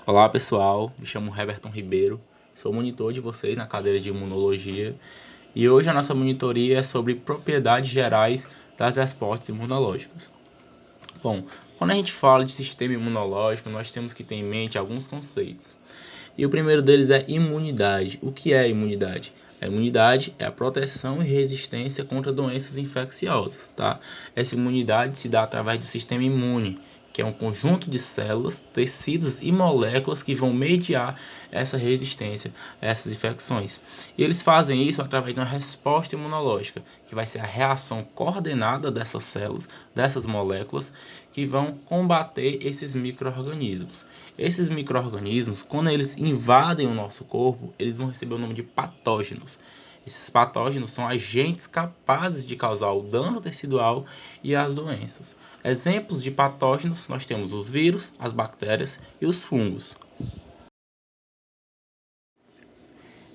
Olá pessoal, me chamo Heberton Ribeiro, sou monitor de vocês na cadeira de Imunologia e hoje a nossa monitoria é sobre propriedades gerais das respostas imunológicas. Bom, quando a gente fala de sistema imunológico, nós temos que ter em mente alguns conceitos. E o primeiro deles é imunidade. O que é imunidade? A imunidade é a proteção e resistência contra doenças infecciosas, tá? Essa imunidade se dá através do sistema imune, que é um conjunto de células, tecidos e moléculas que vão mediar essa resistência a essas infecções. E eles fazem isso através de uma resposta imunológica, que vai ser a reação coordenada dessas células, dessas moléculas, que vão combater esses micro-organismos. Esses micro-organismos, quando eles invadem o nosso corpo, eles vão receber o nome de patógenos. Esses patógenos são agentes capazes de causar o dano tecidual e as doenças. Exemplos de patógenos, nós temos os vírus, as bactérias e os fungos.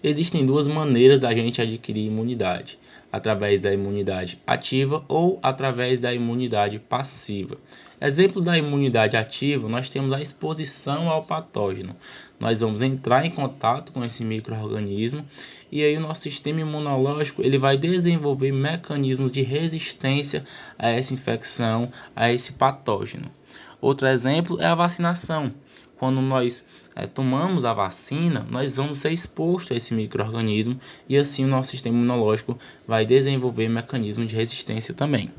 Existem duas maneiras da gente adquirir imunidade: através da imunidade ativa ou através da imunidade passiva. Exemplo da imunidade ativa, nós temos a exposição ao patógeno. Nós vamos entrar em contato com esse micro-organismo e aí o nosso sistema imunológico ele vai desenvolver mecanismos de resistência a essa infecção, a esse patógeno. Outro exemplo é a vacinação. Quando nós tomamos a vacina, nós vamos ser expostos a esse micro-organismo e assim o nosso sistema imunológico vai desenvolver mecanismos de resistência também.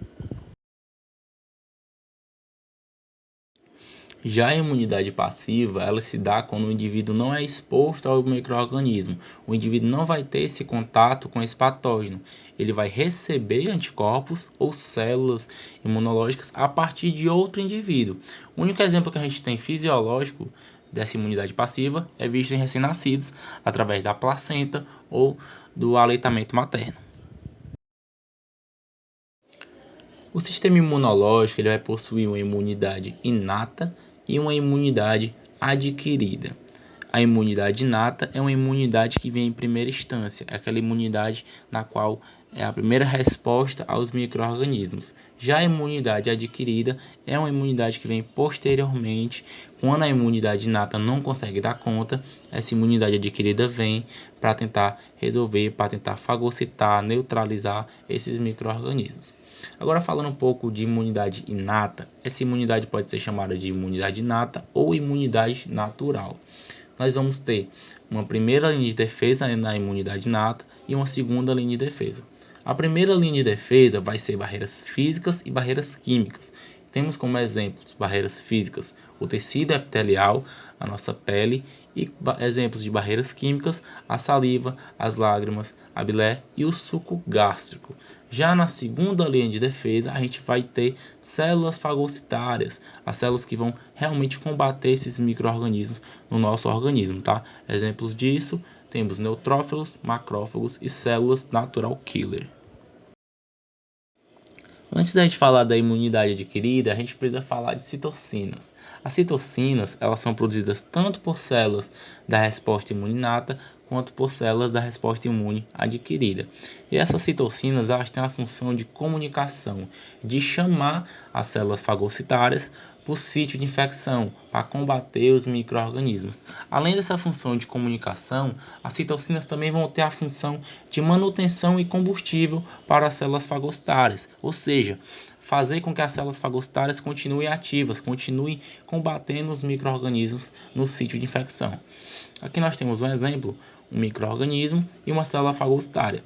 Já a imunidade passiva, ela se dá quando o indivíduo não é exposto ao micro-organismo. O indivíduo não vai ter esse contato com esse patógeno. Ele vai receber anticorpos ou células imunológicas a partir de outro indivíduo. O único exemplo que a gente tem fisiológico dessa imunidade passiva é visto em recém-nascidos através da placenta ou do aleitamento materno. O sistema imunológico ele vai possuir uma imunidade inata e uma imunidade adquirida. A imunidade inata é uma imunidade que vem em primeira instância, é aquela imunidade na qual é a primeira resposta aos micro-organismos. Já a imunidade adquirida é uma imunidade que vem posteriormente, quando a imunidade inata não consegue dar conta, essa imunidade adquirida vem para tentar resolver, para tentar fagocitar, neutralizar esses micro-organismos. Agora falando um pouco de imunidade inata, essa imunidade pode ser chamada de imunidade inata ou imunidade natural. Nós vamos ter uma primeira linha de defesa na imunidade inata e uma segunda linha de defesa. A primeira linha de defesa vai ser barreiras físicas e barreiras químicas. Temos como exemplos barreiras físicas o tecido epitelial, a nossa pele, e exemplos de barreiras químicas, a saliva, as lágrimas, a bilé e o suco gástrico. Já na segunda linha de defesa, a gente vai ter células fagocitárias, as células que vão realmente combater esses micro-organismos no nosso organismo, tá? Exemplos disso, temos neutrófilos, macrófagos e células natural killer. Antes da gente falar da imunidade adquirida, a gente precisa falar de citocinas. As citocinas, elas são produzidas tanto por células da resposta imune inata quanto por células da resposta imune adquirida. E essas citocinas, elas têm a função de comunicação, de chamar as células fagocitárias para o sítio de infecção, para combater os micro-organismos. Além dessa função de comunicação, as citocinas também vão ter a função de manutenção e combustível para as células fagocitárias, ou seja, fazer com que as células fagocitárias continuem ativas, continuem combatendo os micro-organismos no sítio de infecção. Aqui nós temos um exemplo, um micro-organismo e uma célula fagocitária.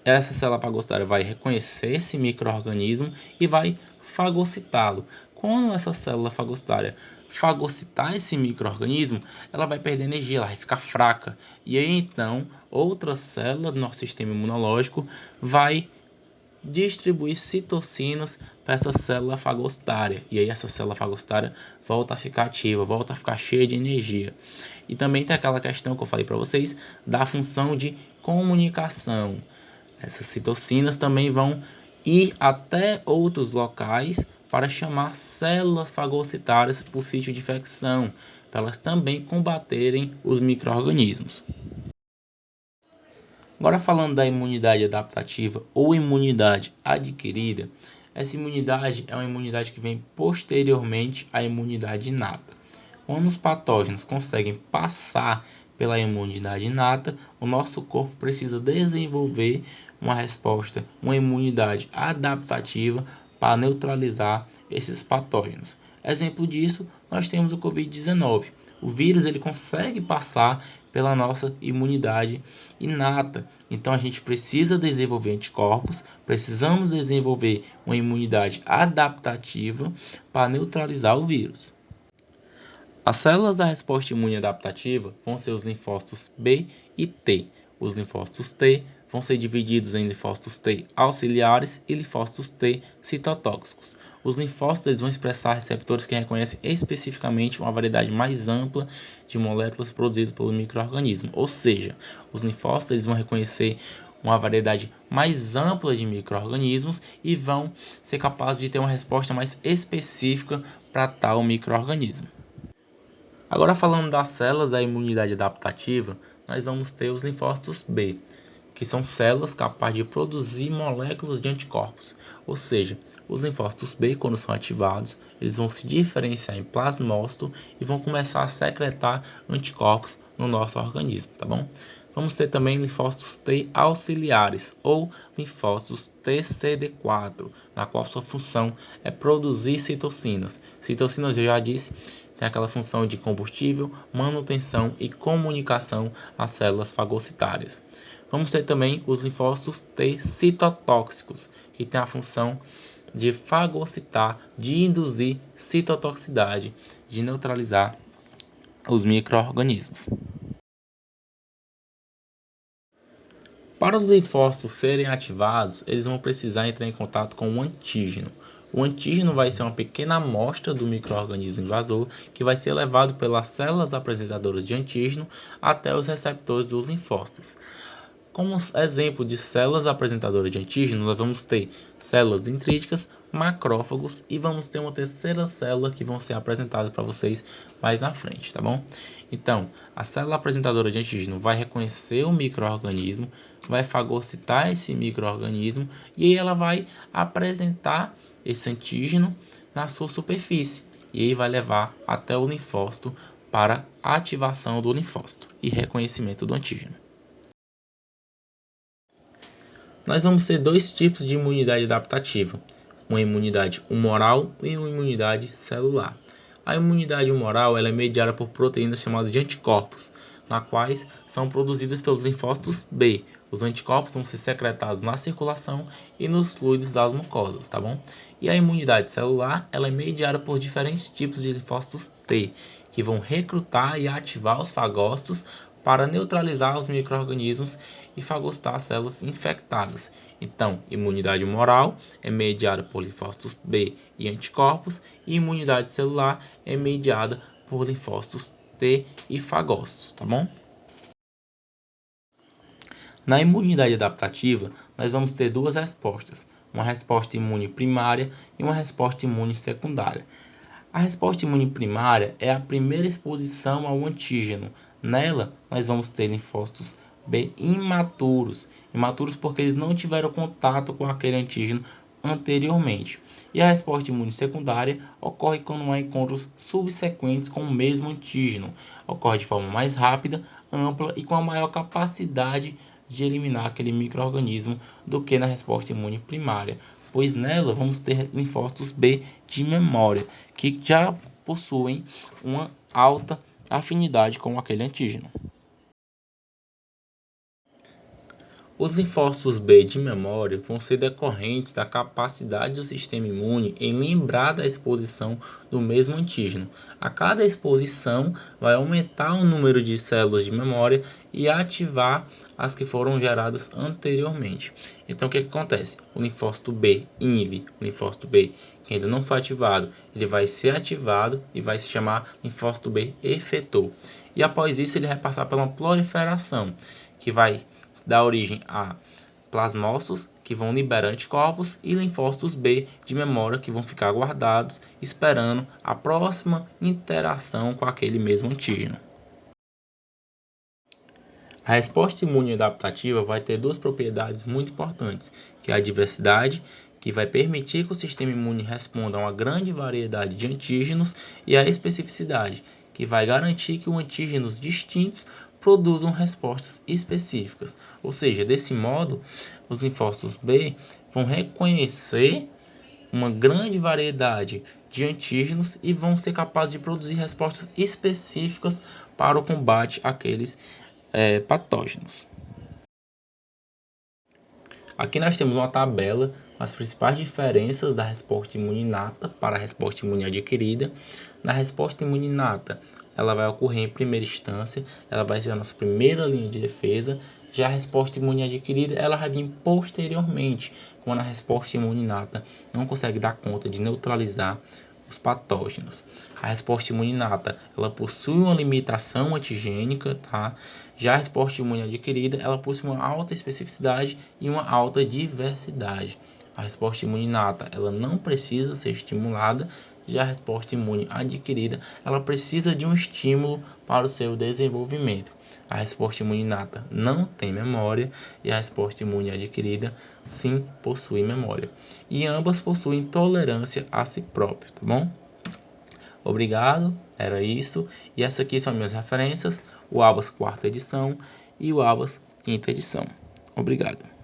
Essa célula fagocitária vai reconhecer esse micro-organismo e vai fagocitá-lo. Quando essa célula fagocitária fagocitar esse micro-organismo, ela vai perder energia, ela vai ficar fraca. E aí então, outra célula do nosso sistema imunológico vai distribuir citocinas para essa célula fagocitária. E aí essa célula fagocitária volta a ficar ativa, volta a ficar cheia de energia. E também tem aquela questão que eu falei para vocês da função de comunicação. Essas citocinas também vão ir até outros locais para chamar células fagocitárias para o sítio de infecção, para elas também combaterem os micro-organismos. Agora falando da imunidade adaptativa ou imunidade adquirida, essa imunidade é uma imunidade que vem posteriormente à imunidade inata. Quando os patógenos conseguem passar pela imunidade inata, o nosso corpo precisa desenvolver uma resposta, uma imunidade adaptativa para neutralizar esses patógenos. Exemplo disso, nós temos o Covid-19. O vírus ele consegue passar pela nossa imunidade inata. Então a gente precisa desenvolver anticorpos, precisamos desenvolver uma imunidade adaptativa para neutralizar o vírus. As células da resposta imune adaptativa vão ser os linfócitos B e T. Os linfócitos T vão ser divididos em linfócitos T auxiliares e linfócitos T citotóxicos. Os linfócitos eles vão expressar receptores que reconhecem especificamente uma variedade mais ampla de moléculas produzidas pelo micro-organismo. Ou seja, os linfócitos eles vão reconhecer uma variedade mais ampla de micro-organismos e vão ser capazes de ter uma resposta mais específica para tal micro-organismo. Agora falando das células da imunidade adaptativa, nós vamos ter os linfócitos B, que são células capazes de produzir moléculas de anticorpos. Ou seja, os linfócitos B, quando são ativados, eles vão se diferenciar em plasmócito e vão começar a secretar anticorpos no nosso organismo, tá bom? Vamos ter também linfócitos T auxiliares ou linfócitos TCD4, na qual sua função é produzir citocinas. Citocinas, eu já disse, tem aquela função de combustível, manutenção e comunicação às células fagocitárias. Vamos ter também os linfócitos T citotóxicos, que tem a função de fagocitar, de induzir citotoxicidade, de neutralizar os micro-organismos. Para os linfócitos serem ativados, eles vão precisar entrar em contato com um antígeno. O antígeno vai ser uma pequena amostra do micro-organismo invasor que vai ser levado pelas células apresentadoras de antígeno até os receptores dos linfócitos. Como exemplo de células apresentadoras de antígeno, nós vamos ter células dendríticas, macrófagos e vamos ter uma terceira célula que vão ser apresentadas para vocês mais na frente, tá bom? Então, a célula apresentadora de antígeno vai reconhecer o micro-organismo, vai fagocitar esse micro-organismo e aí ela vai apresentar esse antígeno na sua superfície e aí vai levar até o linfócito para ativação do linfócito e reconhecimento do antígeno. Nós vamos ter dois tipos de imunidade adaptativa, uma imunidade humoral e uma imunidade celular. A imunidade humoral ela é mediada por proteínas chamadas de anticorpos, na quais são produzidas pelos linfócitos B. Os anticorpos vão ser secretados na circulação e nos fluidos das mucosas, tá bom? E a imunidade celular ela é mediada por diferentes tipos de linfócitos T, que vão recrutar e ativar os fagócitos para neutralizar os micro-organismos e fagocitar as células infectadas. Então, imunidade humoral é mediada por linfócitos B e anticorpos, e imunidade celular é mediada por linfócitos T e fagócitos, tá bom? Na imunidade adaptativa, nós vamos ter duas respostas, uma resposta imune primária e uma resposta imune secundária. A resposta imune primária é a primeira exposição ao antígeno. Nela, nós vamos ter linfócitos B imaturos. Imaturos porque eles não tiveram contato com aquele antígeno anteriormente. E a resposta imune secundária ocorre quando há encontros subsequentes com o mesmo antígeno. Ocorre de forma mais rápida, ampla e com a maior capacidade de eliminar aquele micro-organismo do que na resposta imune primária, pois nela vamos ter linfócitos B de memória, que já possuem uma alta afinidade com aquele antígeno. Os linfócitos B de memória vão ser decorrentes da capacidade do sistema imune em lembrar da exposição do mesmo antígeno. A cada exposição vai aumentar o número de células de memória e ativar as que foram geradas anteriormente. Então o que acontece? O linfócito B inibe, o linfócito B que ainda não foi ativado, ele vai ser ativado e vai se chamar linfócito B efetor. E após isso ele vai passar por uma proliferação, que vai dar origem a plasmócitos, que vão liberar anticorpos, e linfócitos B de memória, que vão ficar guardados, esperando a próxima interação com aquele mesmo antígeno. A resposta imune adaptativa vai ter duas propriedades muito importantes, que é a diversidade, que vai permitir que o sistema imune responda a uma grande variedade de antígenos, e a especificidade, que vai garantir que os antígenos distintos produzam respostas específicas. Ou seja, desse modo, os linfócitos B vão reconhecer uma grande variedade de antígenos e vão ser capazes de produzir respostas específicas para o combate àqueles patógenos. Aqui nós temos uma tabela com as principais diferenças da resposta imune inata para a resposta imune adquirida. Na resposta imune inata, ela vai ocorrer em primeira instância, ela vai ser a nossa primeira linha de defesa. Já a resposta imune adquirida, ela vai vir posteriormente, quando a resposta imune inata não consegue dar conta de neutralizar os patógenos. A resposta imune inata, ela possui uma limitação antigênica, tá? Já a resposta imune adquirida, ela possui uma alta especificidade e uma alta diversidade. A resposta imune inata, ela não precisa ser estimulada, já a resposta imune adquirida, ela precisa de um estímulo para o seu desenvolvimento. A resposta imune inata não tem memória e a resposta imune adquirida sim possui memória. E ambas possuem tolerância a si próprio, tá bom? Obrigado, era isso. E essas aqui são minhas referências, o ABAS 4ª edição e o ABAS 5ª edição. Obrigado.